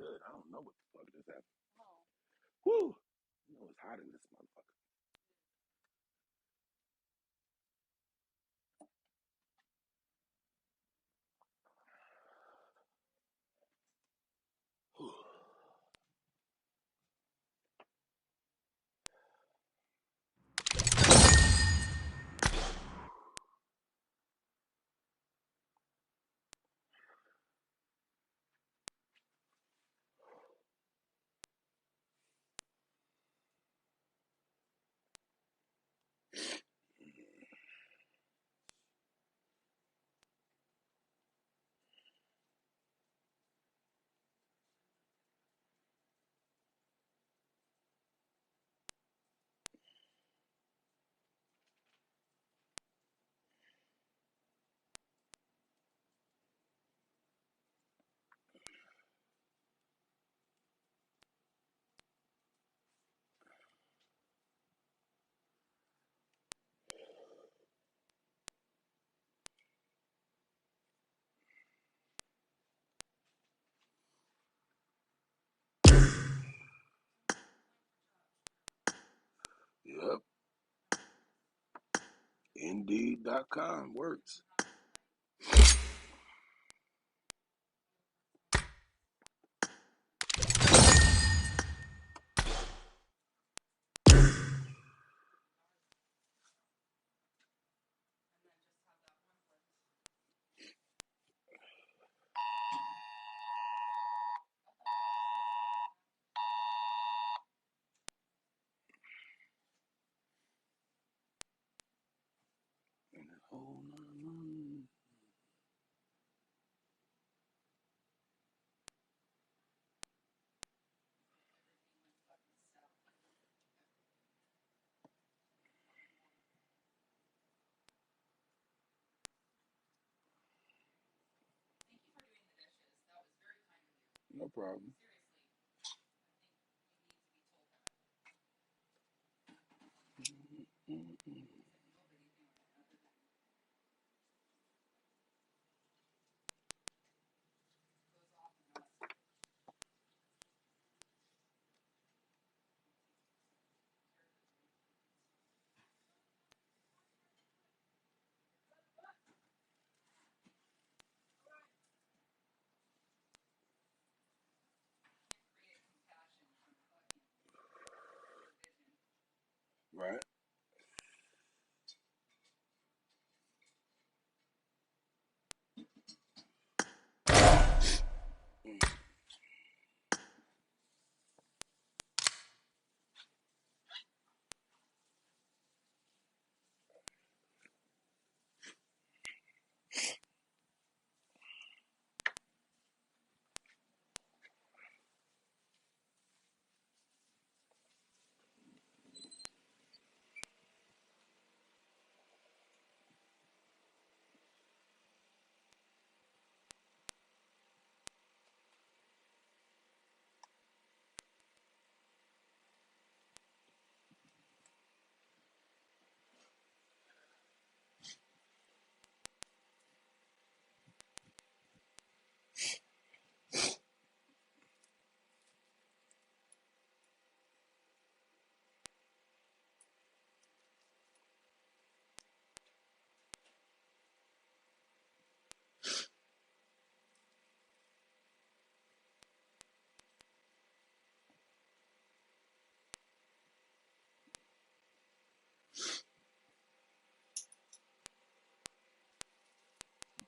good. I don't know what the fuck just happened. Woo! You know it's hot in this motherfucker. Yep. Indeed.com works. Oh, no. No problem. Mm-mm. Right.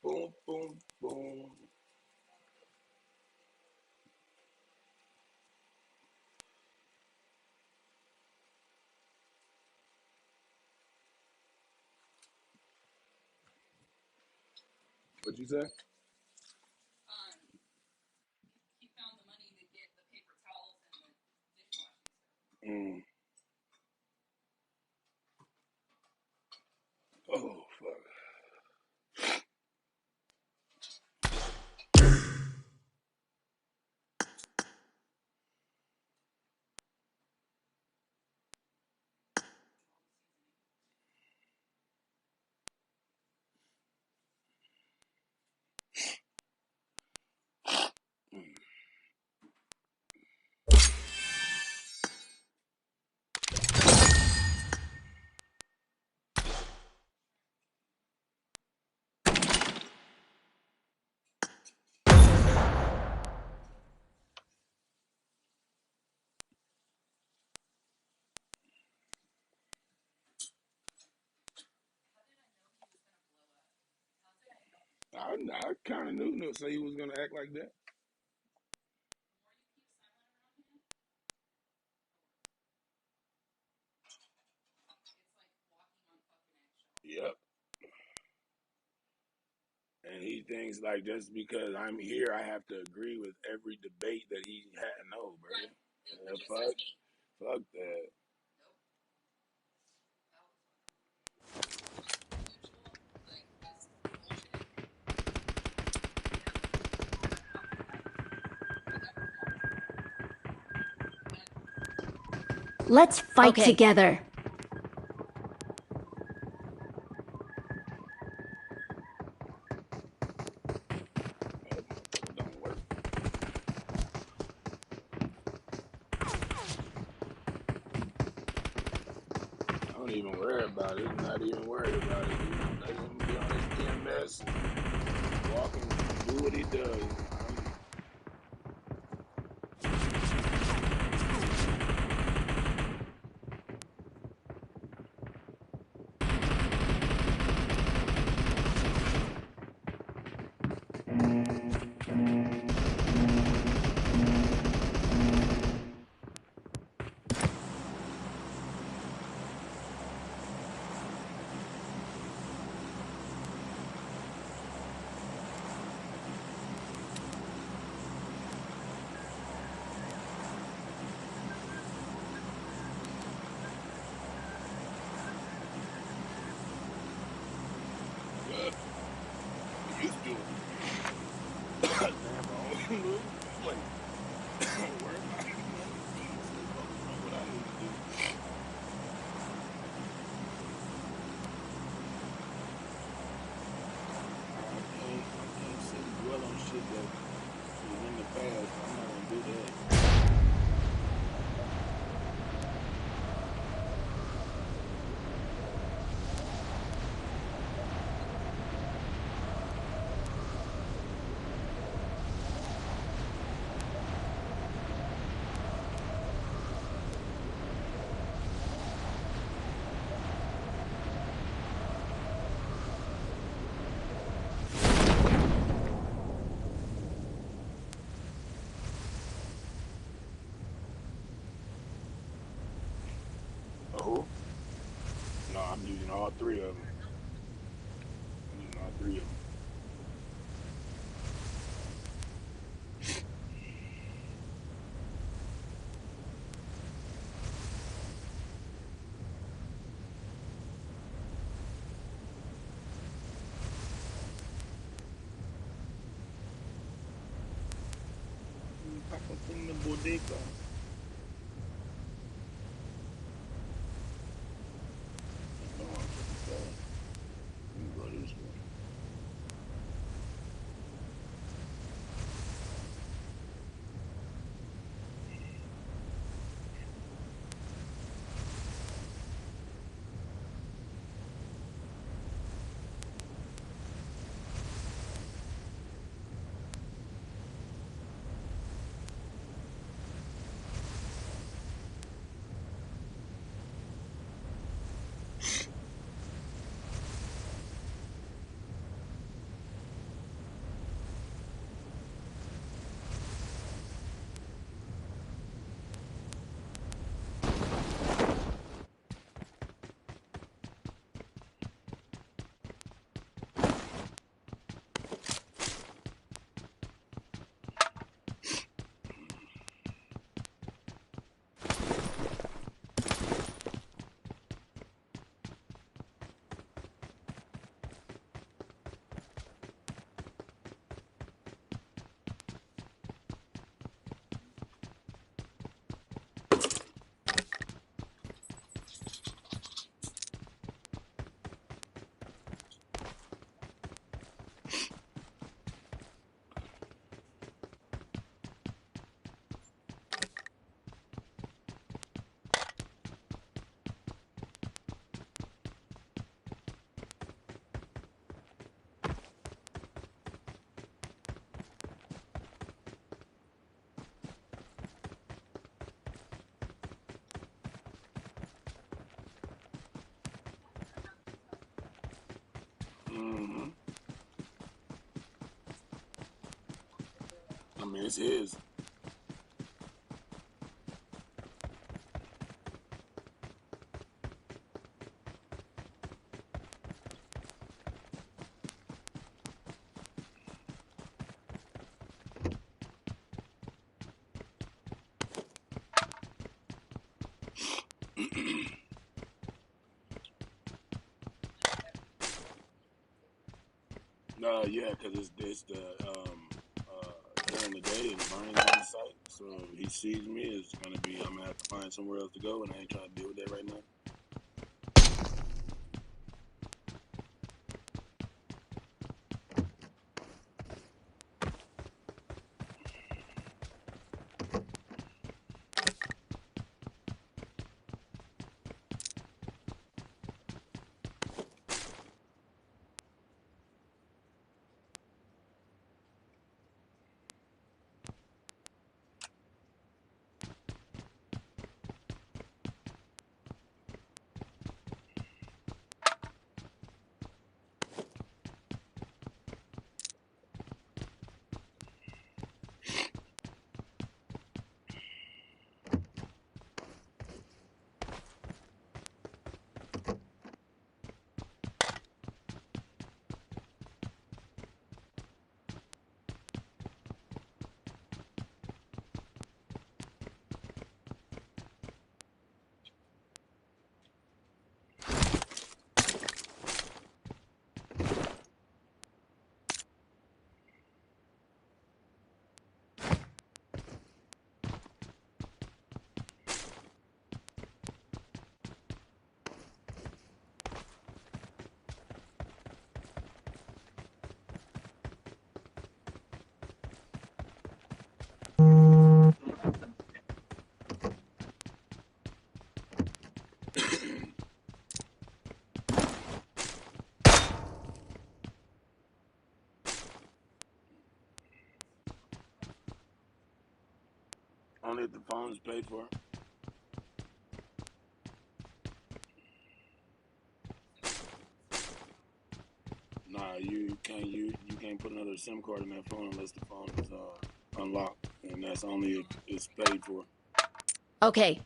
Boom, boom, boom. What'd you say? Mm. Oh, fuck. I kind of knew say he was gonna act like that. Yep. And he thinks like just because I'm here, I have to agree with every debate that he had. No, bro. Yeah, fuck that. Let's fight together. That motherfucker don't work. I don't even worry about it. I'm not even worried about it, dude. Let him be on his EMS and walk and do what he does. But I'm used to it. Stand for only lose one place. Don't worry about nothing. Stay focused on what I need to do. I can't sit and dwell on shit that is in the past. I'm not gonna do that. Oh, no, I'm using all three of them. I'm using all three of them. Pack up in the bodega. No, I'm fucking fast. Let me go this way. Mm-hmm. mean, it's his. Yeah, because it's the during the day and Barney's on the site, so if he sees me, it's gonna be I'm gonna have to find somewhere else to go, and I ain't trying to deal with that right now. Only if the phone is paid for. Nah, you can't put another SIM card in that phone unless the phone is unlocked, and that's only if it's paid for. Okay.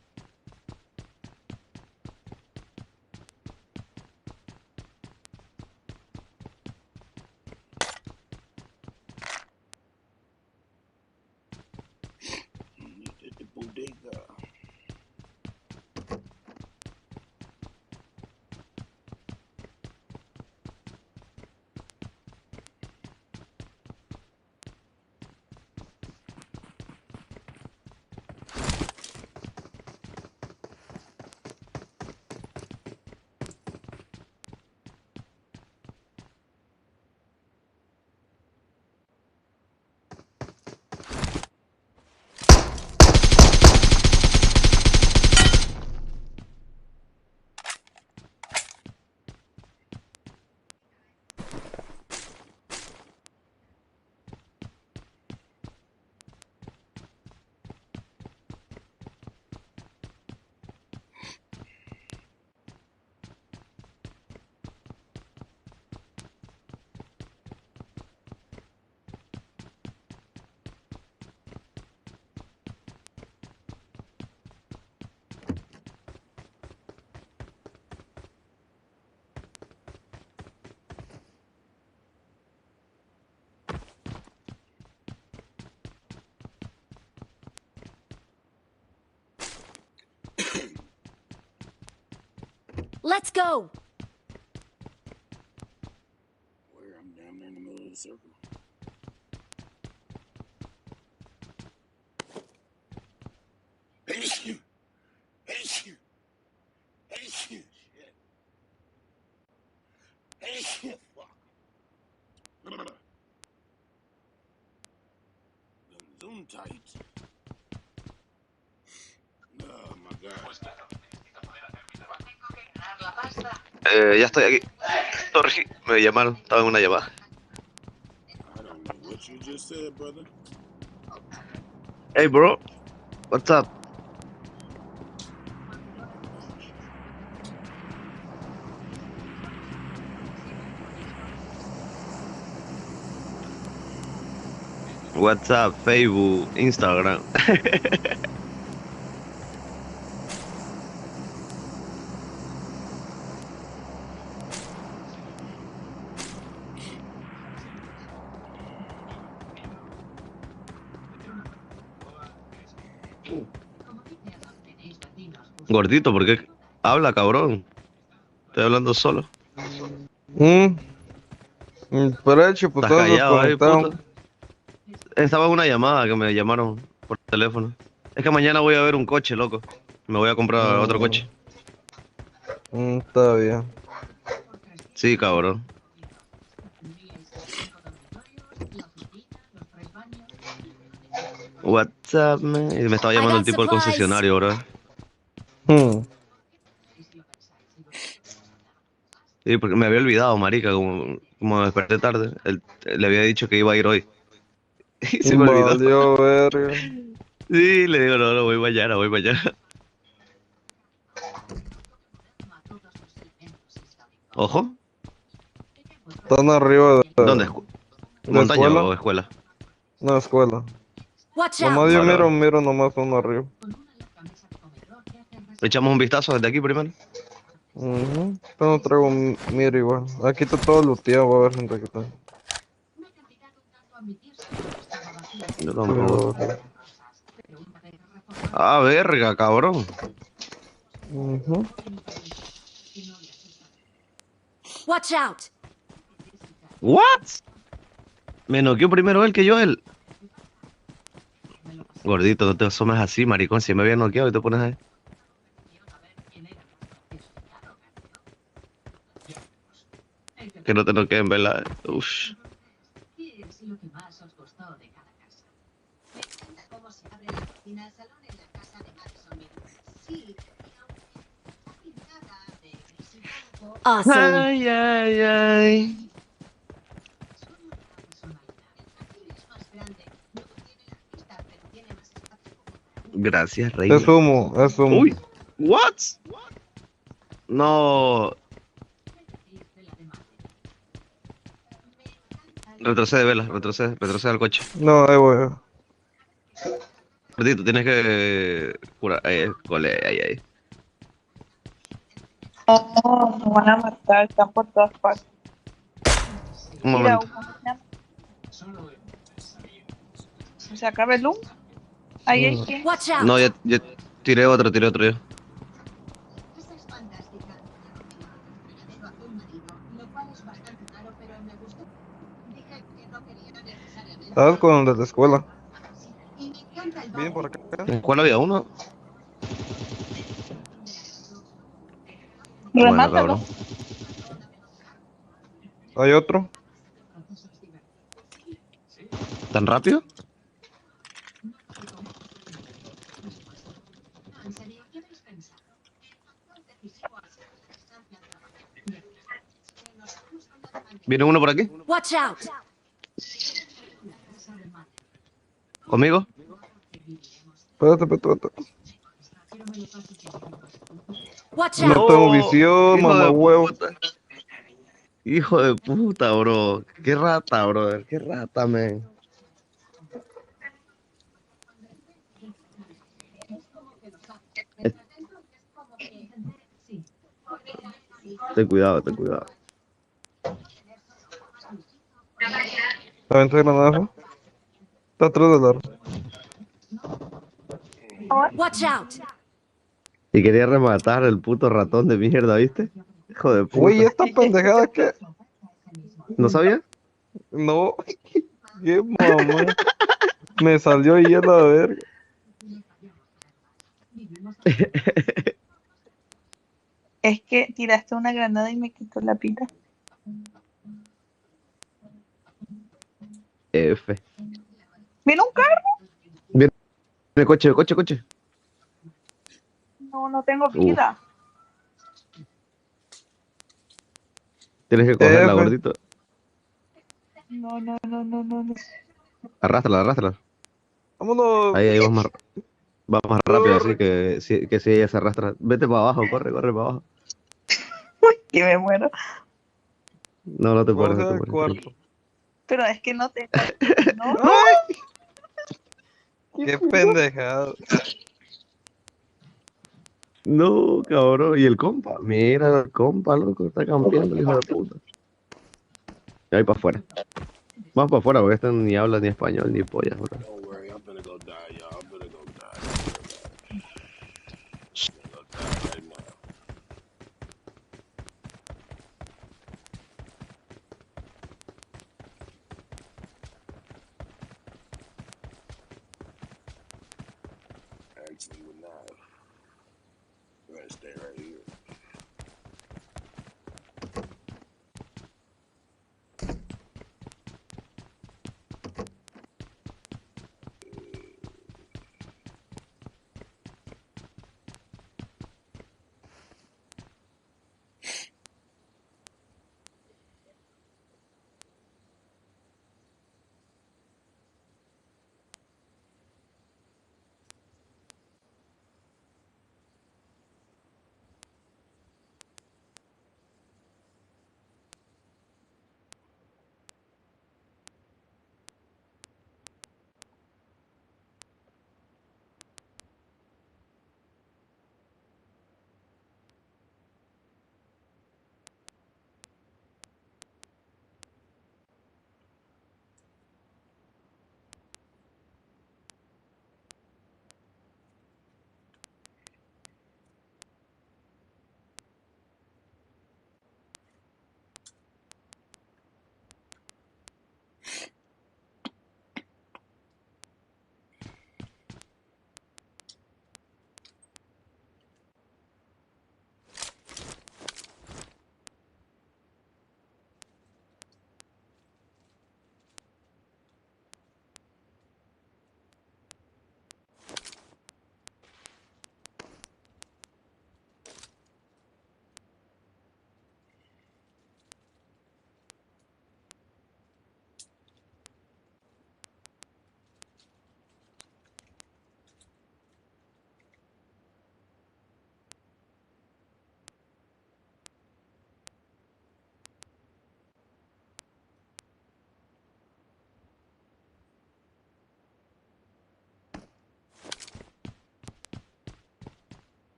The bodega. Let's go. Where I'm damn near in the middle of the circle. Shit. Fuck. Zoom tight. Oh my god. Ya estoy aquí. Sorry, me llamaron, estaba en una llamada. I don't know what you just said, brother. Hey bro, what's up? WhatsApp, Facebook, Instagram. Gordito, ¿por qué habla, cabrón? Estoy hablando solo. Mm, pero hecho, pues Estás estás callado, desconectado. puto. Estaba en una llamada que me llamaron por teléfono. Es que mañana voy a ver un coche, loco. Me voy a comprar otro Mm, coche. está bien. Sí, cabrón. WhatsApp, man. Y me estaba I llamando el got tipo del supplies. concesionario, bro. Mm, Sí, porque me había olvidado, marica, como me desperté tarde. Le había dicho que iba a ir hoy. Y se me olvidó. valió verga. Sí, le digo, no, no, voy mañana, voy mañana. Ojo, Están arriba ¿dónde? de ¿Montaña escuela. o escuela? No, escuela. Watch Nomás out. yo Vale, miro, vale. miro nomás uno arriba. Le echamos un vistazo desde aquí primero. Pero no traigo miro igual. Aquí está todo looteado, va a ver gente que está. Yo Pero, tampoco. Ah, verga, cabrón. ujú. Watch out. ¿What? Me noqueó primero él que yo él. Gordito, no te asomes así, maricón. Si me había noqueado y te pones ahí. Que no te noqueen, ¿verdad? Uff. Awesome. Ay, ay, ay. Gracias, Es reina. humo, es humo. Uy, what? No. Retrocede, vela, retrocede, retrocede al coche. No, ahí voy. Gordito, tienes que curar. Cole, ahí, ahí. No, nos van a matar, están por todas partes. Un Mira, momento. humo, ya se acaba el humo. Ahí hay Mm. que. Watch No, out. ya tiré otro yo. ¿Sabes con el de la escuela? Bien por acá. ¿En cuál había uno? Bueno, Remátalo. cabrón. Hay otro. ¿Tan rápido? ¿Viene uno por aquí? Watch out. ¿Conmigo? Espérate, espérate, espérate. Watch No out. tengo No, visión, hijo mamá de huevo. puta. Hijo de puta, bro. Qué rata, brother. Qué rata, man. Eh, Ten cuidado, ten cuidado. La venta granada. Está atrás del árbol. Watch out. Y quería rematar el puto ratón de mierda, ¿viste? Hijo de Güey, puta. esta pendejada que. ¿No sabía? No, qué mamá. Me salió ahí a la verga. Es que tiraste una granada y me quitó la pila. F. ¿Viene un carro? Viene coche, coche, coche. No, no tengo Uf, vida. tienes que cogerla, F. gordito. No, no, no, no, no, no. Arrástrala, arrástrala. Vámonos. Ahí va más rápido, así que si ella se arrastra. Vete para abajo, corre, corre para abajo. Que me muero. No, no te Vamos mueres, a no ir te al mueres. cuarto. Pero es que no te... No, Qué pendejado. No, cabrón. Y el compa. Mira, el compa, loco. Está campeando, el hijo de puta. Ahí para afuera. Vamos para afuera porque este ni habla ni español ni polla, bro. Don't worry, I'm gonna go die, y'all. I'm gonna go die. I'm gonna go die right now. Actually, we're not. We're gonna stay right here.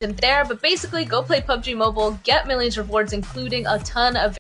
There, but basically go play PUBG Mobile, get millions of rewards, including a ton of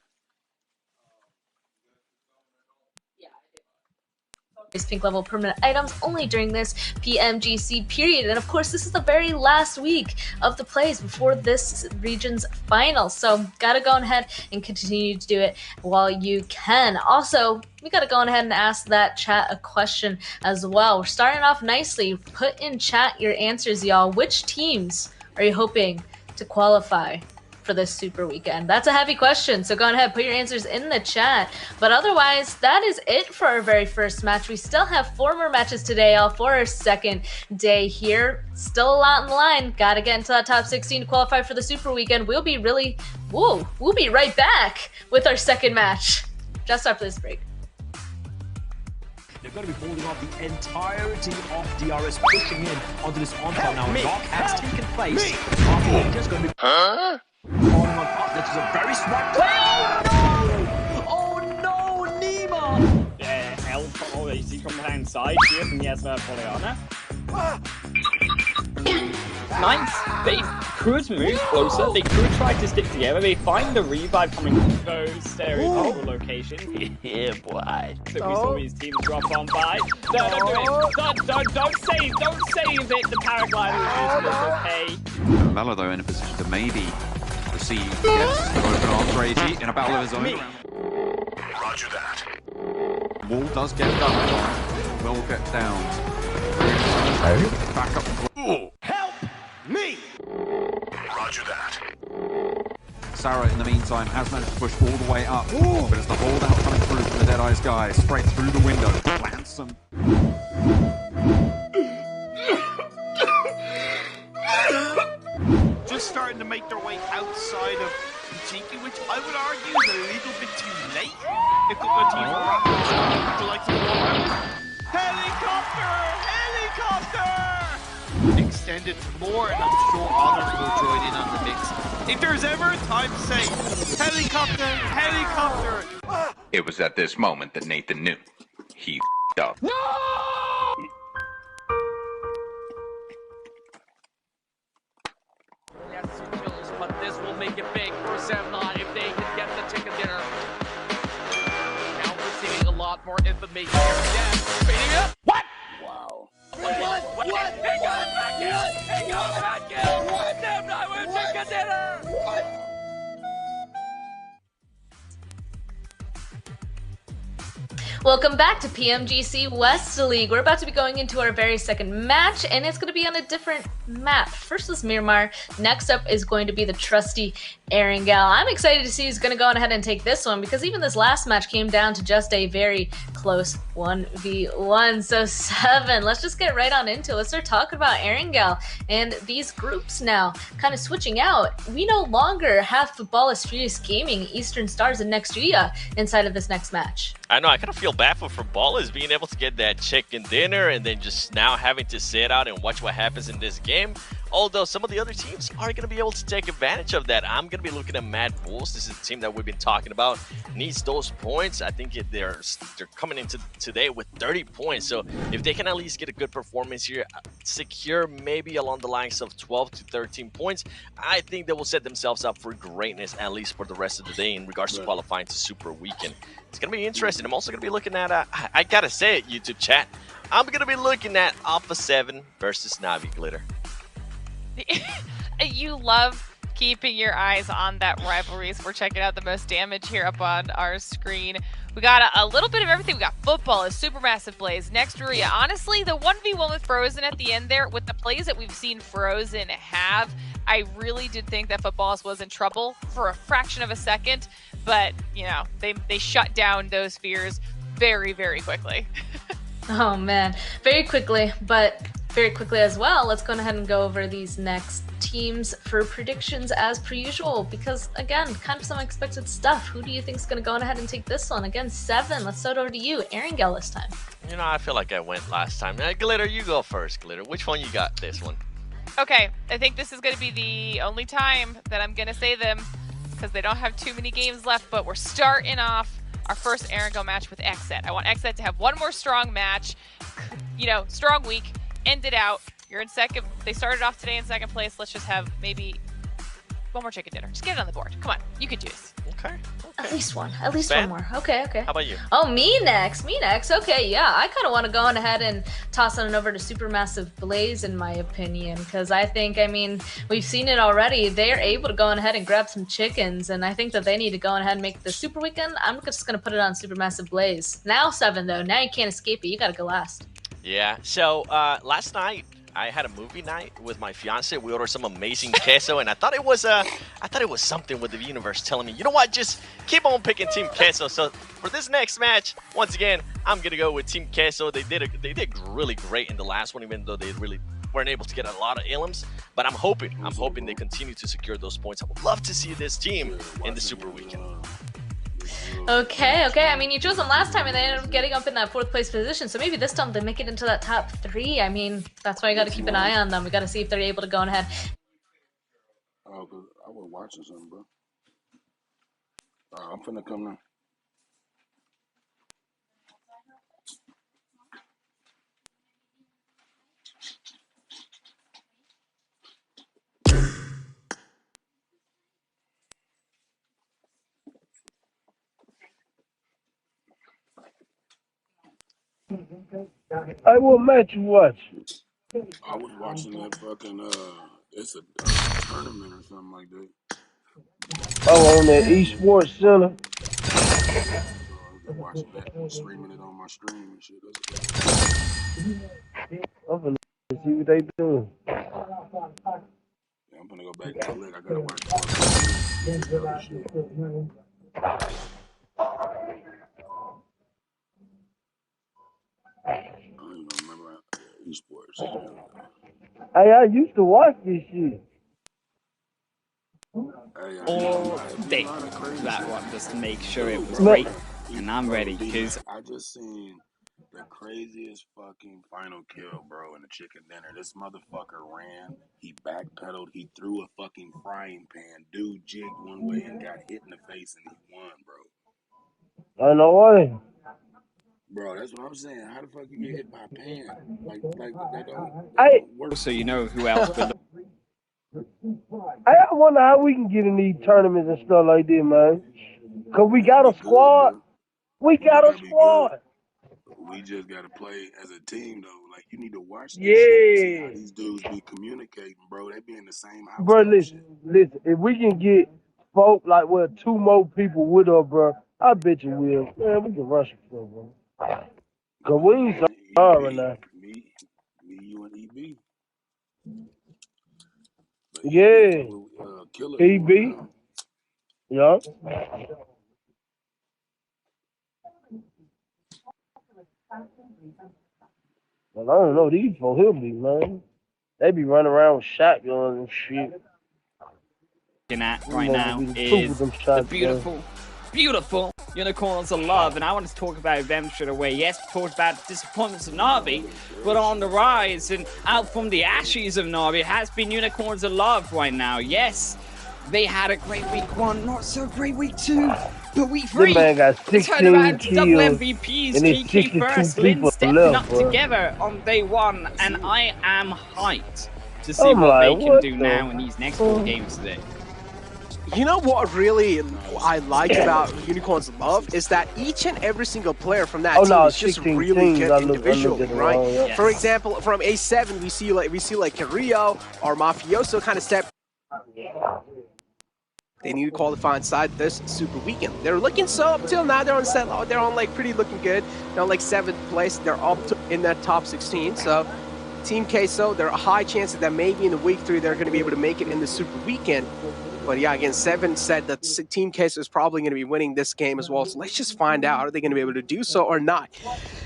pink level permanent items only during this PMGC period. And of course, this is the very last week of the plays before this region's final. So gotta go ahead and continue to do it while you can. Also, we gotta go ahead and ask that chat a question as well. We're starting off nicely. Put in chat your answers, y'all. Which teams are you hoping to qualify for this super weekend? That's a heavy question, so go ahead, put your answers in the chat. But otherwise, that is it for our very first match. We still have 4 more matches today, all for our second day here. Still a lot in the line. Gotta get into that top 16 to qualify for the super weekend. We'll be right back with our second match just after this break. They're going to be holding off the entirety of DRS, pushing in onto this on-time now. Knock has taken place. Just going to be falling on top. This is a very smart play. Oh no! Oh no, Nima! Help already from the hand side here from Yasna Poliana. Nice. They could move closer. They could try to stick together. They find the revive coming from those stereotypical locations. Yeah, boy. So we saw these teams drop on by. Don't save it. The paraglider is okay. Malado in a position to maybe receive open arms Reggie in a battle of his own. Roger that. Wall does get done. Will get down. Back up. Help me! Roger that. Sarah, in the meantime, has managed to push all the way up. But it's the holdout coming through from the Deadeye's guys, straight through the window. Plants some. Just starting to make their way outside of Cheeky, which I would argue is a little bit too late. A couple of teams would like to go around. Helicopter! Helicopter! Extended more, and I'm sure others will join in on the mix. If there's ever a time to say, helicopter, helicopter! It was at this moment that Nathan knew. He f***ed up. No! But this will make it big for Sevnon if they can get the chicken dinner. Now we're seeing a lot more information here. What? Wow. What? He got back in! He got back in! Sevnon with chicken dinner! Welcome back to PMGC West League. We're about to be going into our very second match, and it's going to be on a different map. First is Miramar. Next up is going to be the trusty Erangel. I'm excited to see who's going to go on ahead and take this one, because even this last match came down to just a very close 1v1. So 7. Let's just get right on into it. Let's start talking about Erangel and these groups now. Kind of switching out. We no longer have Futbolist Furious Gaming, Eastern Stars, and Nextria inside of this next match. I know, I kind of feel bad for Futbolist being able to get that chicken dinner and then just now having to sit out and watch what happens in this game. Although some of the other teams are going to be able to take advantage of that. I'm going to be looking at Mad Bulls. This is the team that we've been talking about. Needs those points. I think they're coming into today with 30 points. So if they can at least get a good performance here, secure maybe along the lines of 12 to 13 points, I think they will set themselves up for greatness, at least for the rest of the day in regards to qualifying to Super Weekend. It's going to be interesting. I'm also going to be looking at, I got to say it, YouTube chat, I'm going to be looking at Alpha 7 versus Navi Glitter. You love keeping your eyes on that rivalry. So we're checking out the most damage here up on our screen. We got a little bit of everything. We got Football, a Supermassive Blaze, Nextria. Honestly, the 1v1 with Frozen at the end there, with the plays that we've seen Frozen have, I really did think that Futbolist was in trouble for a fraction of a second. But, you know, they shut down those fears very, very quickly. Oh, man. Very quickly, but very quickly as well, let's go ahead and go over these next teams for predictions as per usual, because again, kind of some unexpected stuff. Who do you think is going to go ahead and take this one? Again, 7. Let's start over to you, Erangel this time. You know, I feel like I went last time. Glitter, you go first, Glitter. Which one you got this one? Okay, I think this is going to be the only time that I'm going to say them, because they don't have too many games left, but we're starting off our first Erangel match with Xset. I want Xset to have one more strong match, you know, strong week. End it out. You're in second. They started off today in second place. Let's just have maybe one more chicken dinner. Just get it on the board. Come on. You can do this. Okay. At least one. At least Ben? one more. Okay, okay. How about you? Oh, me next. Me next. Okay, yeah. I kind of want to go on ahead and toss on over to Supermassive Blaze, in my opinion, because I think, I mean, we've seen it already. They're able to go on ahead and grab some chickens, and I think that they need to go on ahead and make the Super Weekend. I'm just going to put it on Supermassive Blaze. Now 7, though. Now you can't escape it. You got to go last. Yeah, so last night I had a movie night with my fiance. We ordered some amazing queso, and I thought it was something with the universe telling me, you know what, just keep on picking Team Queso. So for this next match, once again, I'm gonna go with Team Queso. They did really great in the last one, even though they really weren't able to get a lot of elims. But I'm hoping they continue to secure those points. I would love to see this team in the Super Weekend. Okay, okay. I mean, you chose them last time and they ended up getting up in that 4th place position. So maybe this time they make it into that top 3. I mean, that's why you got to keep an eye on them. We got to see if they're able to go on ahead. Oh, cause I was watching something, bro. I'm finna come now. I will match you watch. I was watching that fucking it's a tournament or something like that. Oh, on that eSports Center. So I was watching that, streaming it on my stream and shit. I'm gonna see what they doing. Yeah, I'm gonna go back to look. I gotta watch fucking this other shit. I don't even remember esports. Hey, I used to watch this shit. All day to that one just to make sure it was great. And I'm ready because I just seen the craziest fucking final kill, bro, in the chicken dinner. This motherfucker ran, he backpedaled, he threw a fucking frying pan. Dude jigged one way and got hit in the face and he won, bro. I know what. Bro, that's what I'm saying. How the fuck you get hit by a pan? Like that don't work. So you know who else would I wonder how we can get in these tournaments and stuff like this, man. Cause we got a squad. We got a squad. We just gotta play as a team, though. Like, you need to watch this Yeah. shit. See how these dudes be communicating, bro. They be in the same house. Bro, listen. If we can get folk like 2 more people with us, bro, I bet you will. Man, we can rush it, bro. Cause we ain't so hard right now. Me, you, and EB. Yeah. EB. Yeah. Well, I don't know these folks hillbillies, man. They be running around with shotguns and shit. looking at right now is the beautiful Unicorns of Love, and I want to talk about them straight away. Yes, we talked about disappointments of Na'Vi, but on the rise and out from the ashes of Na'Vi has been Unicorns of Love right now. Yes, they had a great week 1, not so great week 2, but week 3. The man got 16 kills, double MVPs, and there's GK 62 first, Lin people stepping left, up bro. together on day 1, and I am hyped to see I'm what like, they can what do the now in these next 4 games today. You know what really I like about Unicorns of Love is that each and every single player from that team is just really good individually, right? Yes. For example, from A7 we see like Carrillo or Mafioso kind of step. They need to qualify inside this super weekend. They're looking so up till now. They're on like pretty looking good. They're on like 7th place. They're up in that top 16. So Team Queso, there are high chances that maybe in the week 3 they're going to be able to make it in the super weekend. But yeah, again, 7 said that Team Queso is probably going to be winning this game as well. So let's just find out, are they going to be able to do so or not?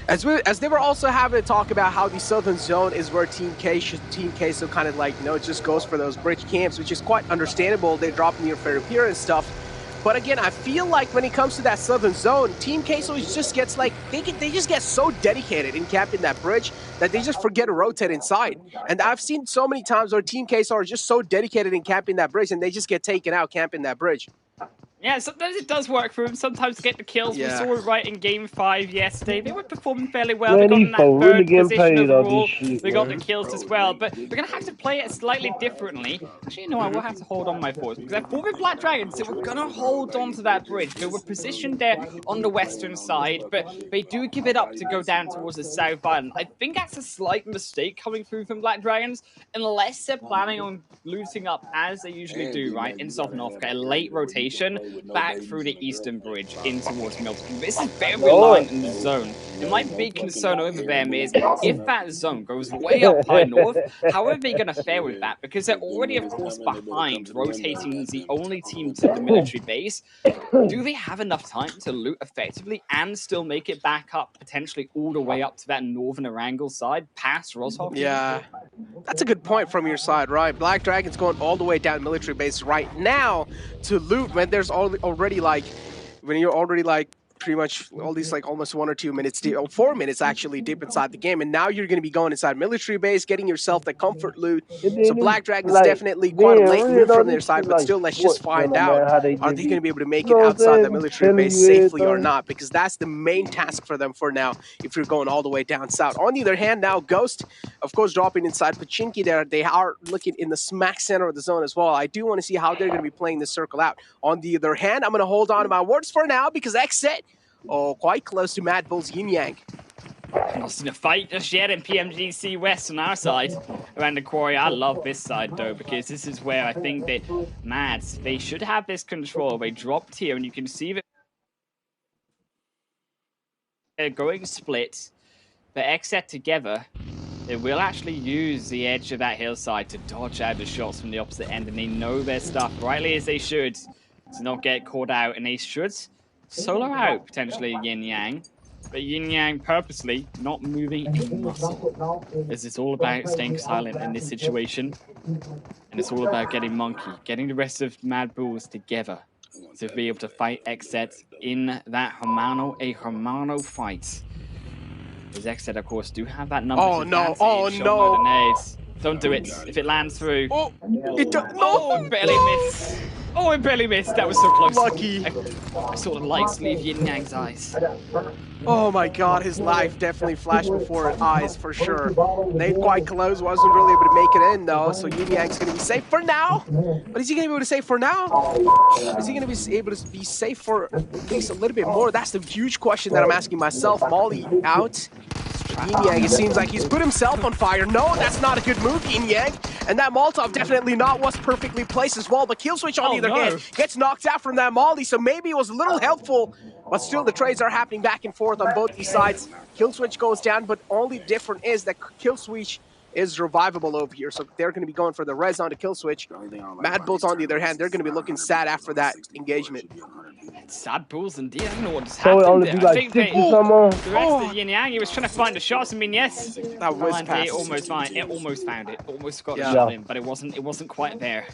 As they were also having to talk about how the Southern Zone is where Team Queso kind of like, just goes for those bridge camps, which is quite understandable. They're dropping near Ferropier and stuff. But again, I feel like when it comes to that Southern Zone, Team Queso just gets like, they just get so dedicated in camping that bridge that they just forget to rotate inside. And I've seen so many times where Team Queso are just so dedicated in camping that bridge and they just get taken out camping that bridge. Yeah, sometimes it does work for them. Sometimes to get the kills. Yeah. We saw it right in Game 5 yesterday. They were performing fairly well. Man, They got these in that folks really 3rd getting position paid off overall. this shit, They got the man. kills as well. But we're going to have to play it slightly differently. Actually, you know, I will have to hold on my thoughts because I thought with Black Dragons that we're going to hold on to that bridge. They were positioned there on the western side, but they do give it up to go down towards the south island. I think that's a slight mistake coming through from Black Dragons, unless they're planning on looting up as they usually do, right, in Southern Africa, a late rotation back through the eastern bridge in towards Milton. This is very reliant in the zone. And my big concern over them is if that zone goes way up high north, how are they going to fare with that? Because they're already, of course, behind, rotating the only team to the military base. Do they have enough time to loot effectively and still make it back up, potentially all the way up to that northern Erangel side, past Roshoff? Yeah, that's a good point from your side, right? Black Dragon's going all the way down military base right now to loot when there's already like, when you're already like pretty much all these like almost 1 or 2 minutes, 4 minutes actually deep inside the game, and now you're going to be going inside military base, getting yourself the comfort loot. So Black Dragon's like, definitely quite a man, late really move don't from their need side, to, but like, still, let's just sports find channel, out, man, how they are did they it. going to be able to make You it know what I'm outside the saying? military Telling base you safely or everything. not, because that's the main task for them for now if you're going all the way down south. On the other hand, now Ghost, of course, dropping inside Pachinki there, they are looking in the smack center of the zone as well. I do want to see how they're going to be playing this circle out. On the other hand, I'm going to hold on to my words for now because Xset, quite close to Mad Bull's Yin Yang. Not seen a fight just yet in PMGC West on our side around the quarry. I love this side though, because this is where I think that Mads, they should have this control. They dropped here and you can see that they're going split, but Xset together They will actually use the edge of that hillside to dodge out the shots from the opposite end, and they know their stuff, rightly as they should, to not get caught out, and they should solo out, potentially, Yin Yang. But Yin Yang purposely not moving a muscle, as it's all about staying silent in this situation, and it's all about getting Monkey, getting the rest of Mad Bulls together to be able to fight Xset in that Hermano fight. As Xset, of course, do have that number. Oh no! Oh no! Don't do it. If it lands through. Oh, it no! It barely missed. Oh, it barely missed. That was so close. Lucky. I saw the lights leave Yin Yang's eyes. Oh my god, his life definitely flashed before his eyes for sure. They quite close, wasn't really able to make it in though, so Yin Yang's gonna be safe for now. But is he gonna be able to save for now? Is he gonna be able to be safe for at least a little bit more? That's the huge question that I'm asking myself. Molly out. Yin Yang, it seems like he's put himself on fire. No, that's not a good move, Yin Yang. And that Molotov definitely not was perfectly placed as well. But Killswitch, on the other hand, gets knocked out from that Molly, so maybe it was a little helpful. But still, the trades are happening back and forth on both these sides. Killswitch goes down, but only different is that Killswitch is revivable over here, so they're going to be going for the res on the Killswitch. Mad Bulls, on the other hand, they're going to be looking sad after that engagement. Sad Bulls indeed. I don't know what's So it happened only there. be I like think 60 they, some on. the rest of Yin Yang, he was trying to find the shots. I mean, yes, that was it almost found it, almost got the Yeah. shot in, but it wasn't quite there.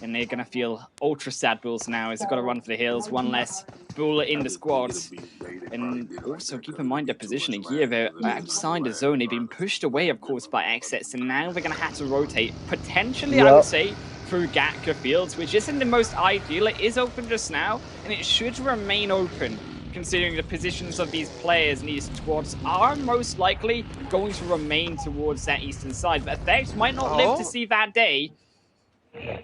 And they're gonna feel ultra sad Bulls now as they've got to run for the hills. One less Bull in the squad, and also keep in mind their positioning here. They're outside the zone. They've been pushed away, of course, by Xset, and now they're gonna have to rotate potentially. I would say, through Gatka Fields, which isn't the most ideal. It is open just now, and it should remain open, considering the positions of these players and these squads are most likely going to remain towards that eastern side. But Effect might not live to see that day. As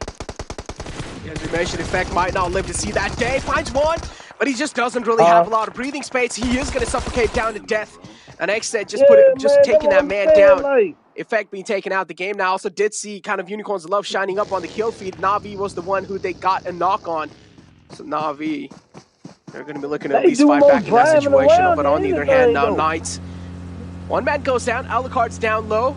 you mentioned, Effect might not live to see that day. Finds one, but he just doesn't really have a lot of breathing space. He is going to suffocate down to death. And Xset just taking that man down. Effect being taken out the game. Now, I also did see kind of Unicorn's love shining up on the kill feed. Na'Vi was the one who they got a knock on. So Na'Vi, they're going to be looking to at least fight back in that situation. But on the other hand, now Knights. One man goes down. Alucard's down low.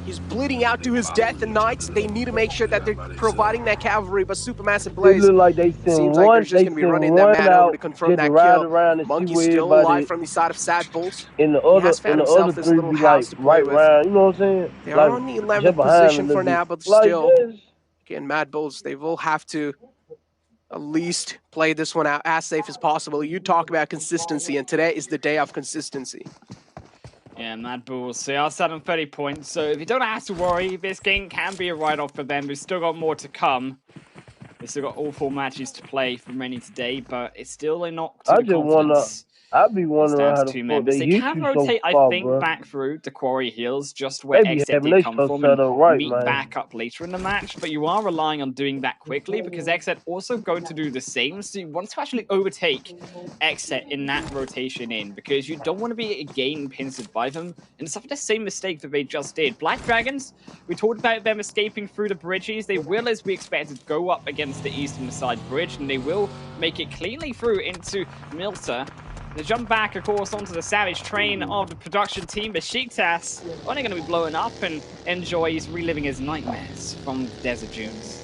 He's bleeding out to his death. And Knights, they need to make sure that they're providing that cavalry. But Supermassive Blaze, look like they seems like they're just going to be running that man over to confirm that kill. Monkey's still alive from the side of Sad Bulls. In the other, three be like right round, you know what I'm saying? They like, are on the 11th position for now, but still, again, Mad Bulls, they will have to at least play this one out as safe as possible. You talk about consistency, and today is the day of consistency. Yeah, Mad Bulls, they are set on 30 points, so if you don't have to worry, this game can be a write-off for them. We've still got more to come. We've still got all 4 matches to play for many today, but it's still a knock to the confidence. I'd be wondering how two the members. fuck They can rotate, so far, I think, bro. back through the Quarry Hills, just where Maybe Xset they did come so from, set and up right, meet man. back up later in the match. But you are relying on doing that quickly because Xset also going to do the same. So you want to actually overtake Xset in that rotation in because you don't want to be again pincered by them. And it's the same mistake that they just did. Black Dragons, we talked about them escaping through the bridges. They will, as we expected, go up against the eastern side bridge, and they will make it cleanly through into Milta. They jump back, of course, onto the Savage train of the production team, but Besiktas only going to be blowing up and enjoys reliving his nightmares from Desert Dunes.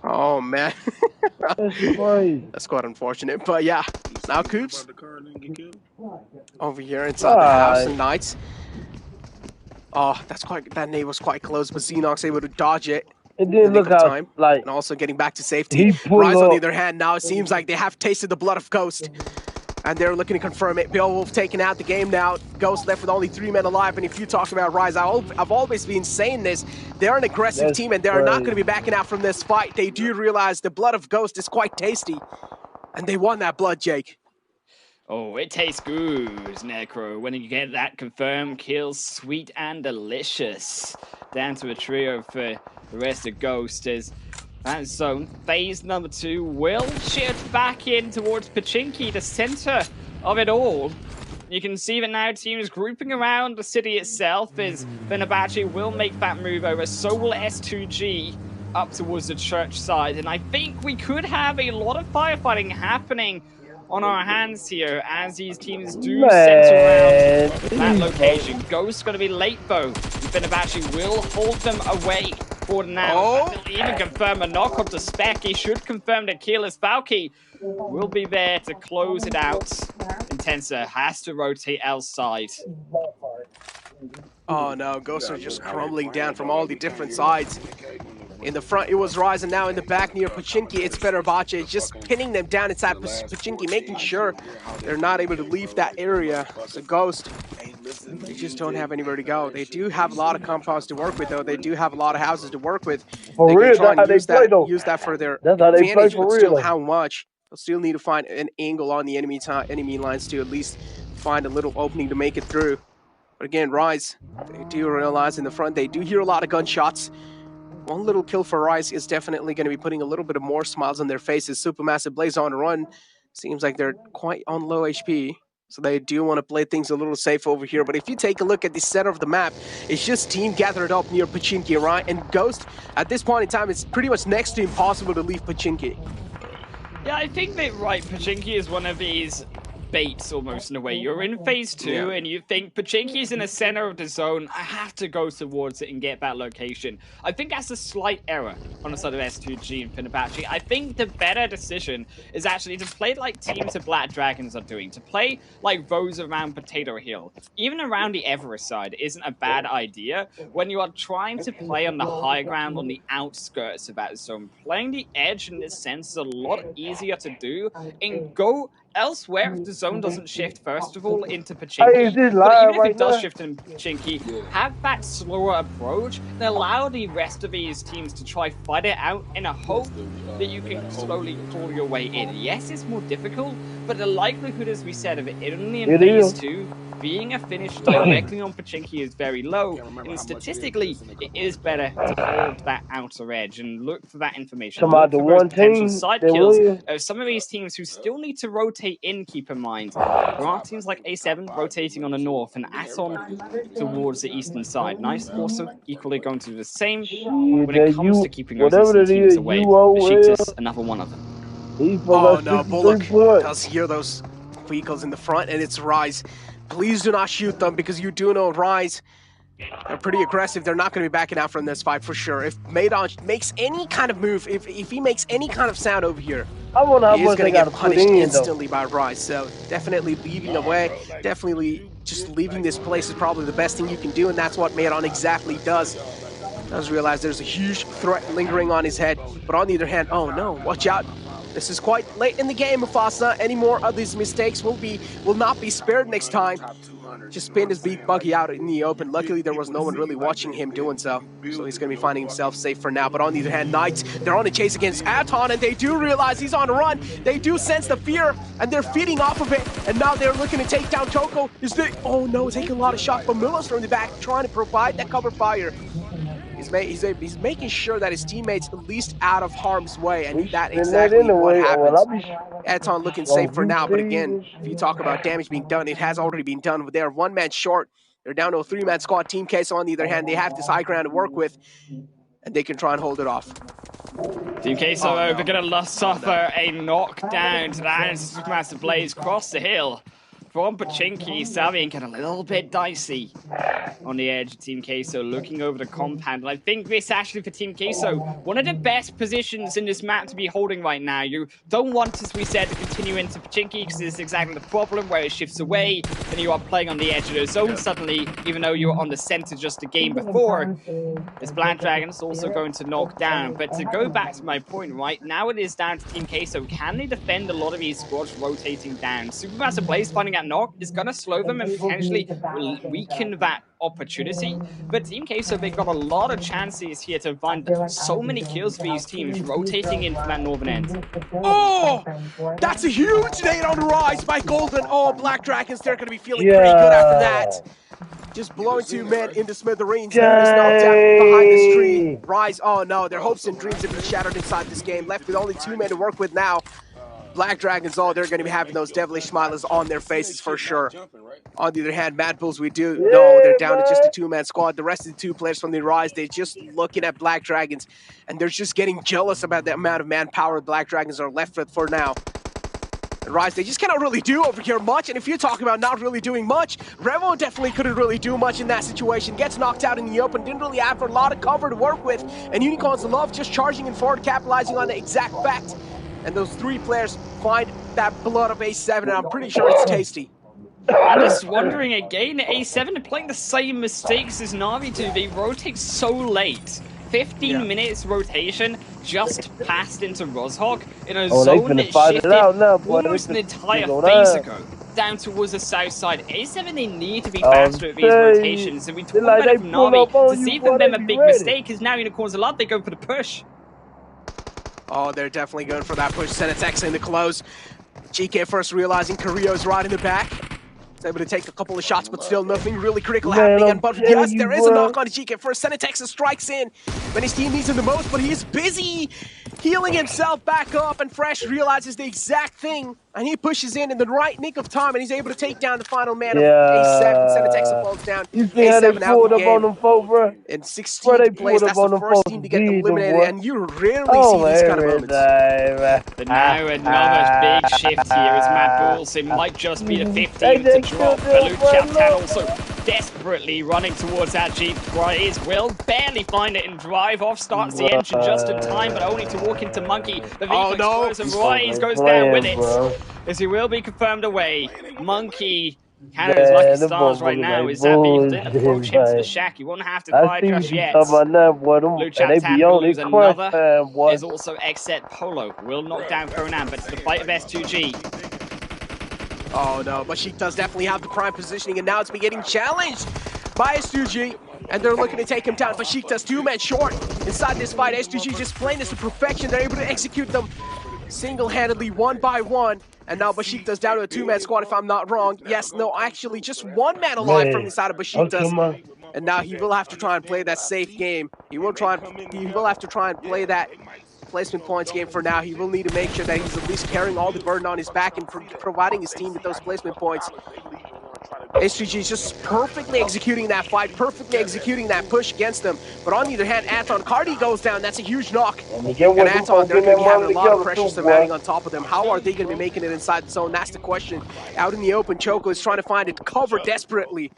Oh, man. That's quite unfortunate, but yeah. Now Coops over here inside the house and Knights. Oh, that nade was quite close, but Xenox able to dodge it. It didn't look out like, and also getting back to safety. Rise, on the other hand, now it seems like they have tasted the blood of Ghost. And they're looking to confirm it. Beowulf taking out the game now. Ghost left with only 3 men alive. And if you talk about Rise, I've always been saying this. They're an aggressive team, and they're not going to be backing out from this fight. They do realize the blood of Ghost is quite tasty. And they want that blood, Jake. Oh, it tastes good, Necro. When you get that confirmed kill, sweet and delicious. Down to a trio for the rest of Ghost as that zone. Phase number 2 will shift back in towards Pachinki, the center of it all. You can see that now team is grouping around the city itself as Fenerbahce will make that move over. So will S2G up towards the church side. And I think we could have a lot of firefighting happening on our hands here as these teams do center around that location. Ghost going to be late, though. Fenerbahce will hold them away for now. They'll even confirm a knock onto Spec. He should confirm that Keyless Valky will be there to close it out. Intensa has to rotate L's side. Oh no, Ghosts are just crumbling down from all the different sides. In the front, it was Rise, and now in the back near Pochinki, it's Fenerbahce just pinning them down inside Pochinki, making sure they're not able to leave that area. So Ghost, they just don't have anywhere to go. They do have a lot of compounds to work with, though. They do have a lot of houses to work with. For they real, can try that's how and they play, use that for their That's how they play advantage, for but real, still though. how much? They'll still need to find an angle on the enemy lines to at least find a little opening to make it through. But again, Rise, they do realize in the front, they do hear a lot of gunshots. One little kill for Rise is definitely going to be putting a little bit of more smiles on their faces. Supermassive Blaze on a run. Seems like they're quite on low HP. So they do want to play things a little safe over here. But if you take a look at the center of the map, it's just team gathered up near Pochinki, right? And Ghost, at this point in time, it's pretty much next to impossible to leave Pochinki. Yeah, I think that, right, Pochinki is one of these baits almost in a way. You're in phase 2 and you think Pochinki's in the center of the zone. I have to go towards it and get that location. I think that's a slight error on the side of S2G and Fenerbahce. I think the better decision is actually to play like teams of Black Dragons are doing. To play like those around Potato Hill. Even around the Everest side isn't a bad idea when you are trying to play on the high ground on the outskirts of that zone. Playing the edge in this sense is a lot easier to do and go elsewhere if the zone doesn't shift first of all into Pochinki. But even if it does shift in Pochinki, have that slower approach and allow the rest of these teams to try fight it out in a hope that you can slowly crawl your way in. Yes, it's more difficult, but the likelihood, as we said, of it only in phase 2 being a finish directly on Pochinki is very low, and statistically, it is better to hold that outer edge and look for that information. Look for those potential side kills of some of these teams who still need to rotate in, keep in mind. There are teams like A7 rotating on the north and Aton towards the eastern side. Nice also equally going to do the same when it comes to keeping those eastern teams away. Besiktas, another one of them. Oh no, Bullock does hear those vehicles in the front, and it's Rise. Please do not shoot them, because you do know Rise, they're pretty aggressive. They're not going to be backing out from this fight for sure. If Maydon makes any kind of move, if he makes any kind of sound over here, he is going to get punished instantly by Rise. So definitely leaving away, definitely just leaving this place is probably the best thing you can do, and that's what Maydon exactly does. Does realize there's a huge threat lingering on his head, but on the other hand, oh no, watch out. This is quite late in the game, Mufasa. Any more of these mistakes will not be spared next time. Just spinned his big buggy out in the open. Luckily, there was no one really watching him doing so. So he's going to be finding himself safe for now. But on the other hand, Knights, they're on a chase against Aton, and they do realize he's on a run. They do sense the fear, and they're feeding off of it. And now they're looking to take down Toko. Oh no, taking a lot of shots from Miller's from the back, trying to provide that cover fire. He's making sure that his teammates at least out of harm's way, and that's exactly what happens. Aton looking safe for now, but again, if you talk about damage being done, it has already been done. They're one man short. They're down to a 3-man squad. Team Queso, on the other hand, they have this high ground to work with, and they can try and hold it off. Team Queso, they're going to suffer a knockdown to that Supermassive Blaze across the hill. From Pochinki, Savian getting a little bit dicey on the edge of Team Queso, looking over the compound. And I think this actually for Team Queso, one of the best positions in this map to be holding right now. You don't want, as we said, to continue into Pochinki, because this is exactly the problem, where it shifts away, and you are playing on the edge of the zone suddenly, even though you were on the center just a game before. This Black Dragon's also going to knock down. But to go back to my point, right, now it is down to Team Queso. Can they defend a lot of these squads rotating down? Supermassive Blaze finding out knock is going to slow them and potentially weaken that opportunity. But Team Queso, they got a lot of chances here to find so many kills for these teams rotating in from that northern end. Oh, that's a huge nade on the Rise by Golden. Oh, Black Dragons, they're going to be feeling pretty good after that. Just blowing 2 men into smithereens. There is knocked out behind this tree. Rise, oh no, their hopes and dreams have been shattered inside this game. Left with only 2 men to work with now. Black Dragons, they're going to be having those devilish smiles on their faces for sure. On the other hand, Mad Bulls, we do know they're down to just a 2-man squad. The rest of the 2 players from the Rise, they're just looking at Black Dragons, and they're just getting jealous about the amount of manpower Black Dragons are left with for now. And Rise, they just cannot really do over here much. And if you're talking about not really doing much, Revo definitely couldn't really do much in that situation. Gets knocked out in the open, didn't really have a lot of cover to work with. And Unicorns love just charging in forward, capitalizing on the exact fact. And those three players find that blood of A7, and I'm pretty sure it's tasty. I'm just wondering again, A7 are playing the same mistakes as Na'Vi do. They rotate so late. 15 minutes rotation just passed into Rozhok in a zone that shifted almost an entire phase ago down towards the south side. A7, they need to be faster at these rotations. And we talk about it from Na'Vi. To see them a big mistake is now Unicorns a lot. They go for the push. Oh, they're definitely going for that push. Senetex in the close. GK first realizing Carrillo's right in the back. He's able to take a couple of shots, but still nothing really critical happening. And but yes, there is a knock on GK first. Senetex strikes in when his team needs him the most, but he's busy healing himself back up. And Fresh realizes the exact thing, and he pushes in the right nick of time, and he's able to take down the final man of A7. Senetex falls down. You see how they pulled up on them folk, bro? In 16th place, that's the first team to get eliminated, and you rarely see these kind of moments. But now another big shift here as Matt Bulls. It might just be the 15th to drop. Luchaptan also desperately running towards that Jeep. Rise will barely find it and drive off. Starts the engine just in time, but only to walk into Monkey. The vehicle explodes and Rise goes down with it. As he will be confirmed away. Monkey, Canada's lucky stars right now is that people didn't approach him to the shack. He won't have to cry just yet. Luchaptan lose another. There's also Xset Polo. Will knock down Conan, but it's the fight of S2G. Oh no, but she does definitely have the prime positioning, and now it's been getting challenged by S2G, and they're looking to take him down. But Sheik does 2 men short inside this fight. S2G just playing this to perfection. They're able to execute them single-handedly, one by one. And now Besiktas down to a 2-man squad, if I'm not wrong. Yes, no, actually, just 1 man alive from inside of Besiktas. And now he will have to try and play that safe game. He will have to try and play that placement points game for now. He will need to make sure that he's at least carrying all the burden on his back and providing his team with those placement points. S2G is just perfectly executing that fight, perfectly executing that push against them. But on the other hand, Anton Cardi goes down. That's a huge knock. And Anton, they're going to be having a lot of pressure surrounding on top of them. How are they going to be making it inside the zone? That's the question. Out in the open, Choco is trying to find it cover desperately.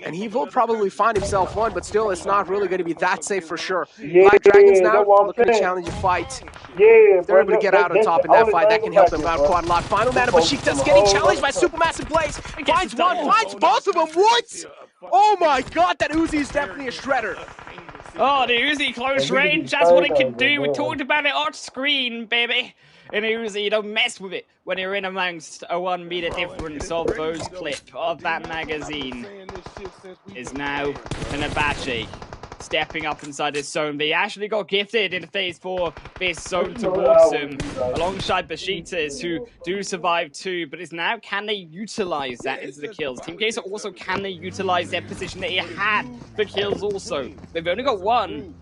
And he will probably find himself one, but still, it's not really going to be that safe for sure. Black Dragons now looking to challenge a fight. If they're able to get out on top in that fight, that can help them out quite a lot. Final man of Besiktas getting challenged by Supermassive Blaze. Finds one, finds both of them. What? Oh my god, that Uzi is definitely a shredder. Oh, the Uzi close range, that's what it can do. We talked about it on screen, baby. In Uzi, you don't mess with it when you're in amongst a 1 meter difference of those clip of that magazine. Is now Fenerbahce stepping up inside this zone. They actually got gifted in phase 4 this zone towards them alongside Besiktas, who do survive too, but it's now, can they utilize that into the kills? Team Kaiser also, can they utilize their position that they had for kills also? They've only got 1.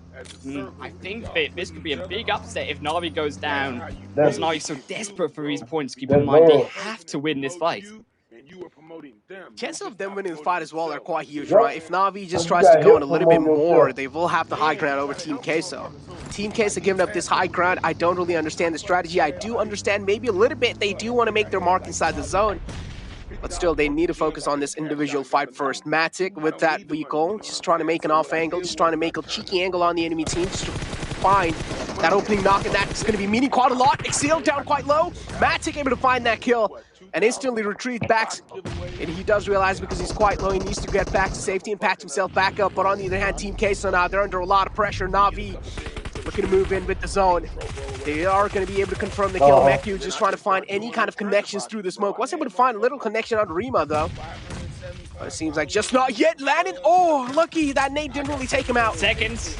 I think that this could be a big upset if Na'Vi goes down. Because Na'Vi's so desperate for these points. Keep in mind, they have to win this fight. Chances of them winning the fight as well are quite huge, right? If Na'Vi just tries to go in a little bit more, they will have the high ground over Team Queso. Team Queso giving up this high ground, I don't really understand the strategy. I do understand maybe a little bit they do want to make their mark inside the zone. But still, they need to focus on this individual fight first. Matic with that vehicle, just trying to make an off angle, just trying to make a cheeky angle on the enemy team, just to find that opening knock, and that's going to be meaning quite a lot. Exil down quite low. Matic able to find that kill and instantly retreat back. And he does realize because he's quite low, he needs to get back to safety and patch himself back up. But on the other hand, Team Queso now, they're under a lot of pressure. Na'Vi looking to move in with the zone. They are going to be able to confirm the kill. Meku just trying to find any kind of connections through the smoke. Was able to find a little connection on Rima, though. But it seems like just not yet landed. Oh, lucky that nade didn't really take him out. Seconds.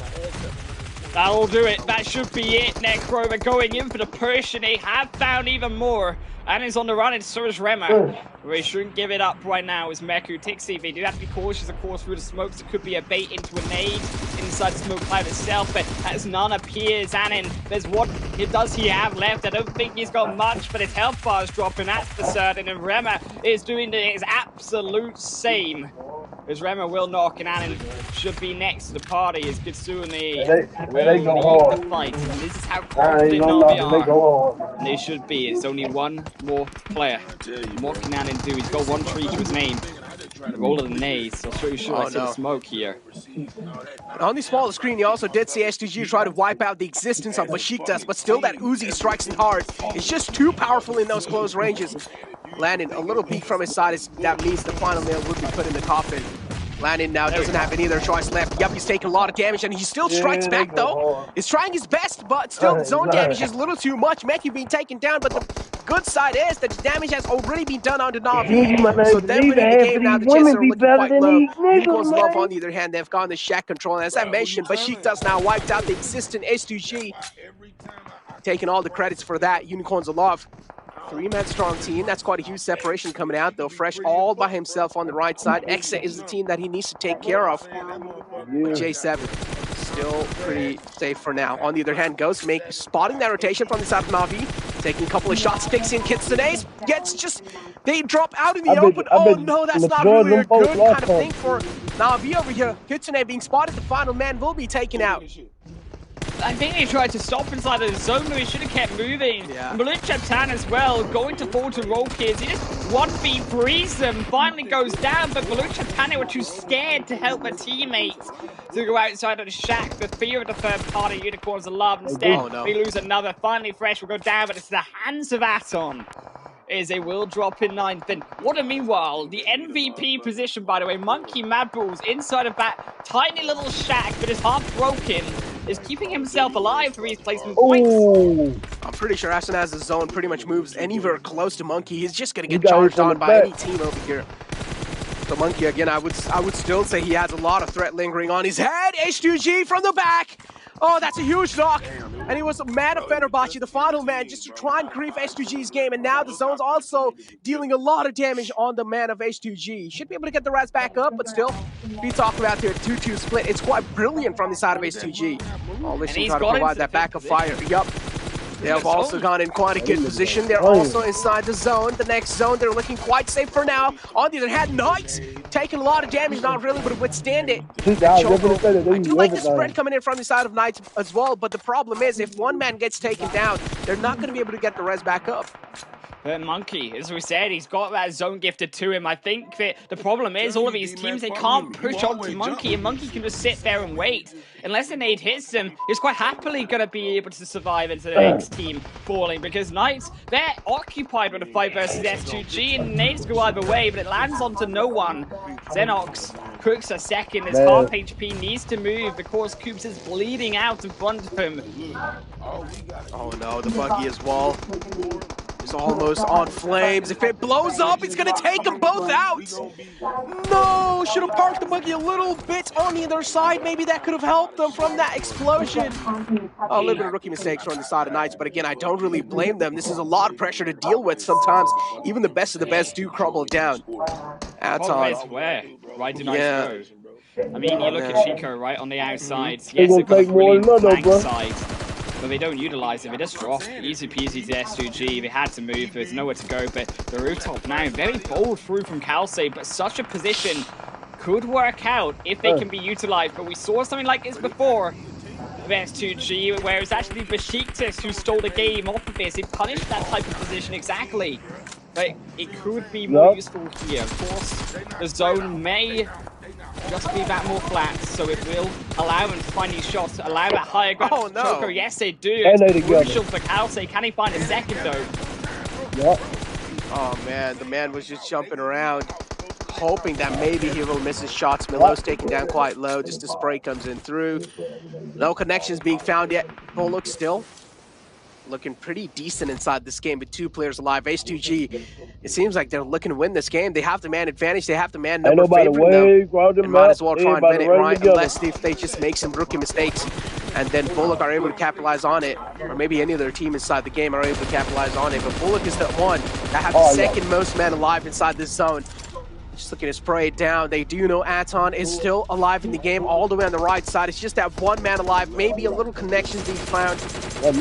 That'll do it. That should be it. Necro, they're going in for the push, and they have found even more. And is on the run, and so is Rema. We shouldn't give it up right now as Meku Tixi. They do have to be cautious, of course, through the smokes. It could be a bait into a nade inside the smoke cloud itself, but as none appears, Anin, there's what does he have left? I don't think he's got much, but his health bar is dropping, that's for certain, and Rema is doing his absolute same. As Rema will knock, and Alan should be next to the party as Kitsune They will go lead hard. the fight. And this is how They confident go Na'Vi hard. They are. go hard. And they should be. It's only one more player. What can Alan do? He's got one tree to his name. Roll of the nades. I'll show you I see the smoke here. On the smaller screen, you also did see STG try to wipe out the existence of Besiktas, but still that Uzi strikes in hard. It's just too powerful in those close ranges. Landon, a little peek from his side, that means the final nail would be put in the coffin. Landon now doesn't have any other choice left. Yep, he's taking a lot of damage, and he still strikes back, though. He's trying his best, but still the zone damage is a little too much. Meki being taken down, but the good side is that the damage has already been done onto Na'Vi. So they're winning the game now. The chances are looking quite low. Unicorns Love, on the other hand, they've gone the shack control. And as I mentioned, Besiktas now wiped out the existing S2G. Taking all the credits for that. Unicorns Love. 3-man strong team. That's quite a huge separation coming out, though. Fresh all by himself on the right side. Exa is the team that he needs to take care of. But J7 still pretty safe for now. On the other hand, Ghost spotting that rotation from the side of Na'Vi. Taking a couple of shots, picks in Kitsune's. Gets just... They drop out in the open. Oh no, that's not really a good kind of thing for Na'Vi over here. Kitsune being spotted. The final man will be taken out. I think he tried to stop inside of the zone, but he should have kept moving. Yeah. Maluchatan as well, going to fall to roll kids. He just 1v3s them, finally goes down, but Maluchatan were too scared to help their teammates to go outside of the shack. The fear of the third party Unicorns Love. Instead, they lose another. Finally, Fresh will go down, but it's the hands of Aton. Is they will drop in 9th. And what a meanwhile, the MVP position, by the way, Monkey Mad Bulls inside of that tiny little shack, but is half broken, is keeping himself alive for his placement points. I'm pretty sure as soon as the zone pretty much moves anywhere close to Monkey, he's just gonna get charged on by any team over here. So Monkey, again, I would still say he has a lot of threat lingering on his head. H2G from the back. Oh, that's a huge knock. And he was a man of Fenerbahce, the final man, just to try and grief H2G's game. And now the zone's also dealing a lot of damage on the man of H2G. Should be able to get the rats back up, but still, we talk about their 2-2 split. It's quite brilliant from the side of H2G. Always trying to provide that backup fire. Yup. They have also gone in quite a good position. They're also inside the zone. The next zone, they're looking quite safe for now. On the other hand, Knights taking a lot of damage, not really able to withstand it. I do like the spread coming in from the side of Knights as well, but the problem is if one man gets taken down, they're not going to be able to get the res back up. But Monkey, as we said, he's got that zone gifted to him. I think that the problem is all of these teams, they can't push on to Monkey, and Monkey can just sit there and wait. Unless a nade hits him, he's quite happily going to be able to survive into the next team falling, because Knights, they're occupied with a fight versus S2G, and nades go either way, but it lands onto no one. Xenox cooks a second, his half HP needs to move, because Coops is bleeding out in front of him. Oh no, the buggy as well. It's almost on flames. If it blows up, it's gonna take them both out. No, should have parked the buggy a little bit on the other side. Maybe that could have helped them from that explosion. A little bit of rookie mistakes from the side of Knights, but again, I don't really blame them. This is a lot of pressure to deal with. Sometimes even the best of the best do crumble down. Aton. Where? Why do Knights go? I mean, you look at Chico right on the outside. Yes, they've got a brilliant flank side, but they don't utilize it. They just drop easy peasy to S2G. They had to move. There's nowhere to go. But the rooftop now, very bold through from Kalse, but such a position could work out if they can be utilized. But we saw something like this before of S2G, where it's actually Besiktas who stole the game off of this. It punished that type of position exactly. But it could be more useful here. Of course, the zone may just be that more flat, so it will allow him to find these shots, allow that higher ground. Oh no! Choco, yes they do. It's crucial for Kalse. Can he find a second though? Yep. Oh man, the man was just jumping around, hoping that maybe he will miss his shots. Milo's taken down quite low, just the spray comes in through. No connections being found yet. Pollock still looking pretty decent inside this game with 2 players alive. H2G, it seems like they're looking to win this game. They have the man advantage. They have the man number favoring them. And might as well try and win it, right? Unless if they just make some rookie mistakes and then Bullock are able to capitalize on it, or maybe any other team inside the game are able to capitalize on it. But Bullock is the one that have the second most men alive inside this zone. Just looking to spray it down. They do know Aton is still alive in the game all the way on the right side. It's just that one man alive. Maybe a little connection being found. Can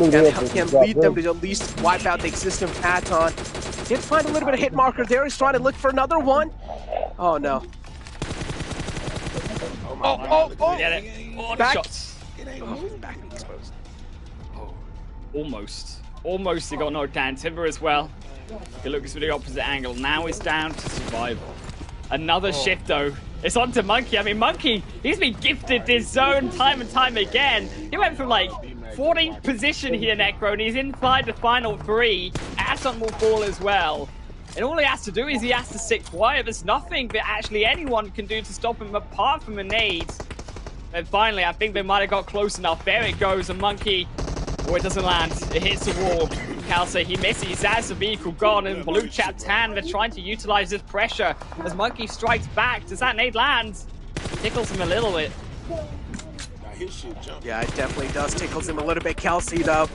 lead them to at least wipe out the existing Aton. Did find a little bit of hit marker there. He's trying to look for another one. Oh no. Get it. Oh, the Back. shots. It ain't moving. Back exposed. Oh, almost. He got knocked down. Timber as well. He looks for the opposite angle. Now it's down to survival. Another shift though. It's on to Monkey. I mean, Monkey, he's been gifted this zone time and time again. He went from like 14th position here, Necro, and he's inside the final 3. Aston will fall as well. And all he has to do is he has to sit quiet. There's nothing that actually anyone can do to stop him apart from a nade. And finally, I think they might have got close enough. There it goes, a Monkey. Oh, it doesn't land. It hits the wall. Kalsa, he misses. That's the vehicle gone. And Blue Chap Tan, they're trying to utilize this pressure as Monkey strikes back. Does that nade land? Tickles him a little bit. Yeah, it definitely does. Tickles him a little bit. Kelsey, though,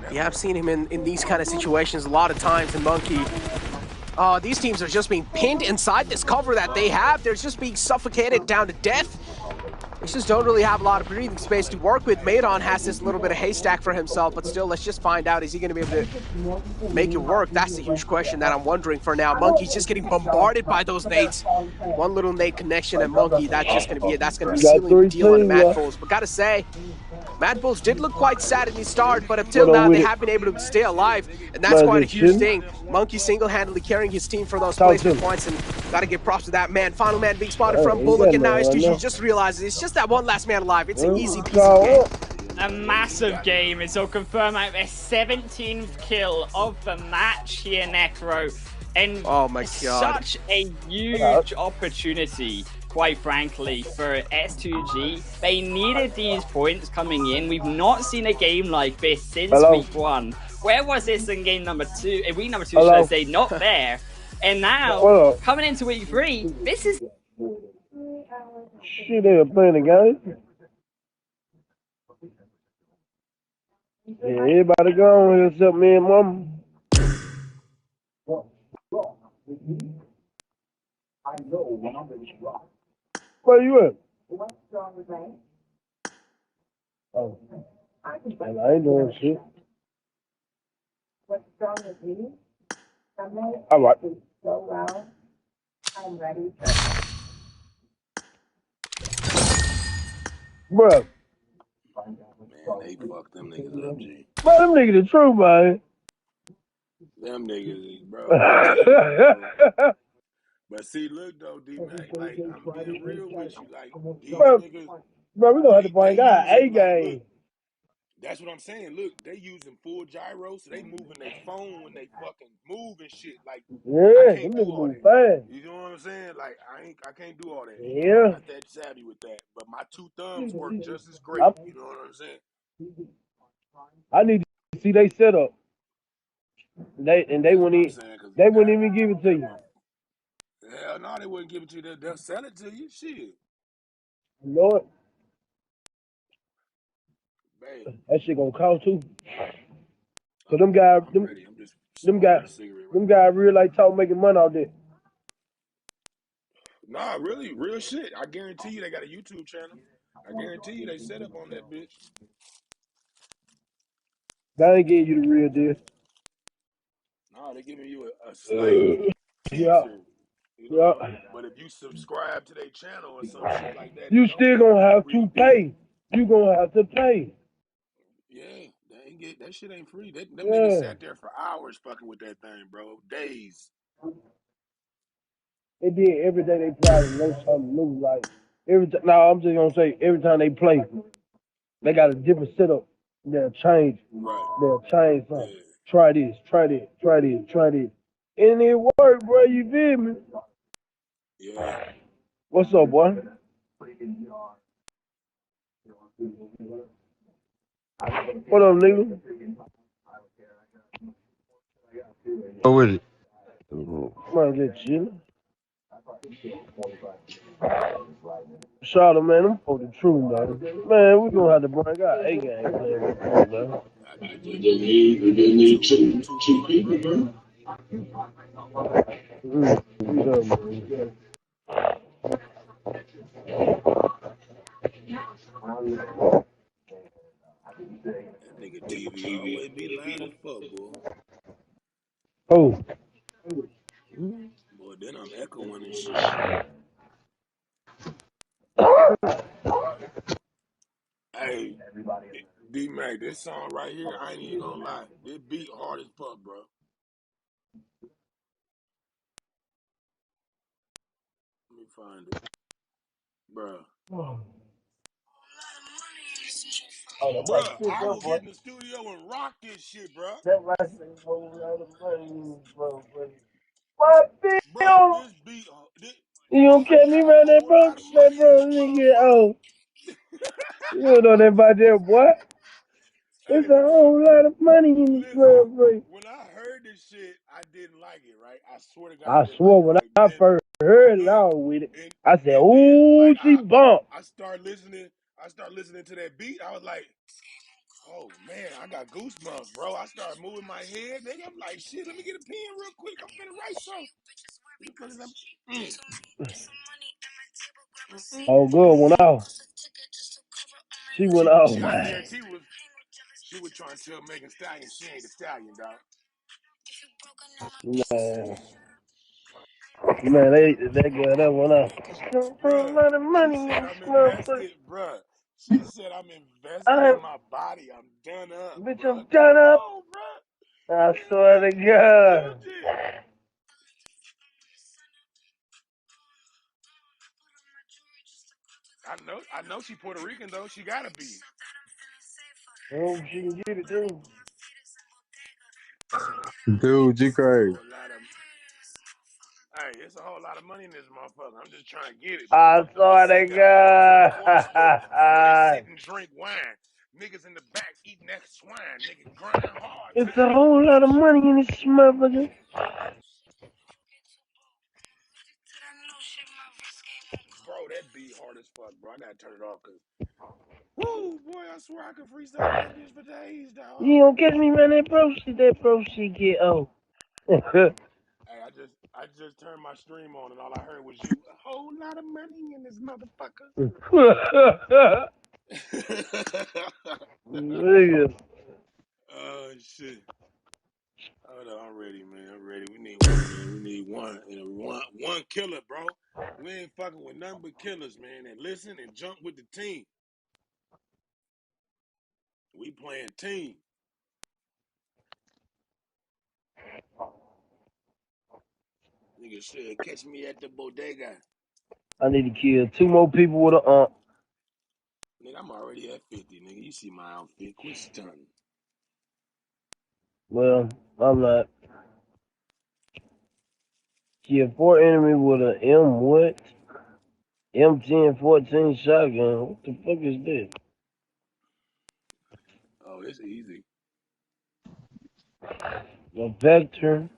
you have seen him in these kind of situations a lot of times. And Monkey, these teams are just being pinned inside this cover that they have. They're just being suffocated down to death. They just don't really have a lot of breathing space to work with. Maydon has this little bit of haystack for himself, but still, let's just find out, is he going to be able to make it work? That's the huge question that I'm wondering for now. Monkey's just getting bombarded by those nades. One little nade connection and Monkey, that's just going to be it. That's going to be sealing the deal on the Mad Bulls. But gotta say, Mad Bulls did look quite sad in the start, but until now, they have been able to stay alive, and that's quite a huge thing. Monkey single-handedly carrying his team for those placement points, and gotta give props to that man. Final man being spotted from Bullock, and now STG just realizes it's just that one last man alive. It's an easy piece of game. A massive game. It'll confirm out their 17th kill of the match here, Necro. And oh my God, such a huge opportunity, quite frankly, for S2G. They needed these points coming in. We've not seen a game like this since week 1. Where was this in game number 2? In week number 2, should I say, not there. And now, coming into week 3, this is... Shit, they were playing the game. Yeah, everybody gone here except me and Mama. Where you at? Oh, and I ain't doing shit. All right. I'm ready. Bruh. Man, they fucked them niggas up, G. Man, them niggas the truth, man. Them niggas, bro. But see, look though, D-Mac, like, I'm being real with you. Like, these niggas... Bro, we gonna have to bring out A game. That's what I'm saying. Look, they using full gyro, so they moving their phone when they fucking move and shit. Like, yeah, I can't do all that. Fast. You know what I'm saying? Like, I can't do all that. Yeah. I'm not that savvy with that. But my 2 thumbs work just as great. You know what I'm saying? I need to see they setup. They wouldn't even give it to you. Hell no, they wouldn't give it to you. They'll sell it to you. Shit. Lord. Babe. That shit gonna cost too. So them guys real like talk making money out there. Nah, really, real shit. I guarantee you they got a YouTube channel. I guarantee you they set up on that bitch. They ain't getting you the real deal. No, they're giving you a slight teaser. You know? But if you subscribe to their channel or some shit like that, you still gonna have to pay. You gonna have to pay. Yeah, that shit ain't free. Them niggas sat there for hours fucking with that thing, bro. Days. They did every day they probably know something new. Like every time. No, I'm just gonna say every time they play, they got a different setup. They'll change. Right. They'll change something. Yeah. Try this. Try this. Try this. Try this. And it worked, bro. You feel me? Yeah. What's up, boy? What up, nigga? What was it? Man, just chilling. Shout out, man. I'm for the truth, man. Man, we gonna have to bring out A game, man. I just need two people, bro. That nigga TV always be loud as fuck, boy. Oh. Boy, then I'm echoing and shit. Hey, D-Mac, this song right here, I ain't even gonna lie. This beat hard as fuck, bro. Let me find it. Bro. Oh, Bruh, I will get in the studio and rock this shit, bruh. What, Bruh, Bill? this beat, You gonna I catch me got a around that whole bro? lot of That money in bro, this nigga, motherfucker. oh. You don't know that about that, boy. There's Hey, a bruh, whole lot of money in this listen. motherfucker. When I heard this shit, I didn't like it, right? I swear to God, I I didn't like swore it, when right? I Then, first heard it, I look, was with it. and I said, and then, ooh, like, she bumped. I start listening to that beat. I was like, oh man, I got goosebumps, bro. I started moving my head, nigga. I'm like, shit, let me get a pen real quick. I'm finna write something. Oh, good, went off. She went off, I man. guarantee she was trying to tell Megan Stallion she ain't the stallion, dog. Man, that girl, that went off. A lot of She money said in I'm this motherfucker. invested, bruh. She said I'm invested in my body. I'm done up, Bitch, bruh. I'm Come done up. on, bruh. I swear to God. Killed it. I know she Puerto Rican though. She gotta be. Oh, she can get it too. Dude, G Craig. Hey, it's a whole lot of money in this motherfucker. I'm just trying to get it, I motherfucker. Let me swear see. to Got boys on the corner store where they God. sit and drink wine. Niggas in the back eating that swine. Nigga grind hard. It's a Time. whole lot of money in this motherfucker. Bro, that beat hard as fuck, bro. I gotta turn it off because, woo, boy, I swear I could freestyle that bitch for days, dog. You don't catch me, man. That bro shit get old. Hey, I just turned my stream on and all I heard was you. A whole lot of money in this motherfucker. Nigga. Oh shit. Hold on, I'm ready, man. I'm ready. We need one, man. We need one. One killer, bro. We ain't fucking with nothing but killers, man. And listen and jump with the team. We playing team. Nigga said, catch me at the bodega. I need to kill 2 more people with a Nigga, I'm already at 50, nigga. You see my outfit. Quit stunning. Well, I'm not. Kill 4 enemy with a M what? M10 14 shotgun. What the fuck is this? Oh, it's easy. A Vector.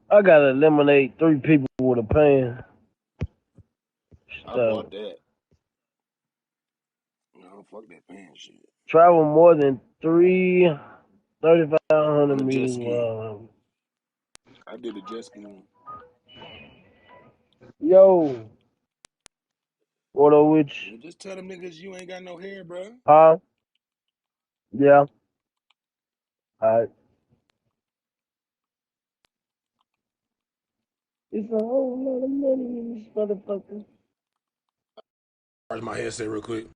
I gotta eliminate 3 people with a pan. I So, bought that. No, fuck that pan shit. travel more than 3,500 On a jet meters ski. long. I did a jet ski one. Yo. What up with you? Just tell them niggas you ain't got no hair, bro. Huh? Yeah. Alright. It's a whole lot of money in this motherfucker. Charge my headset real quick.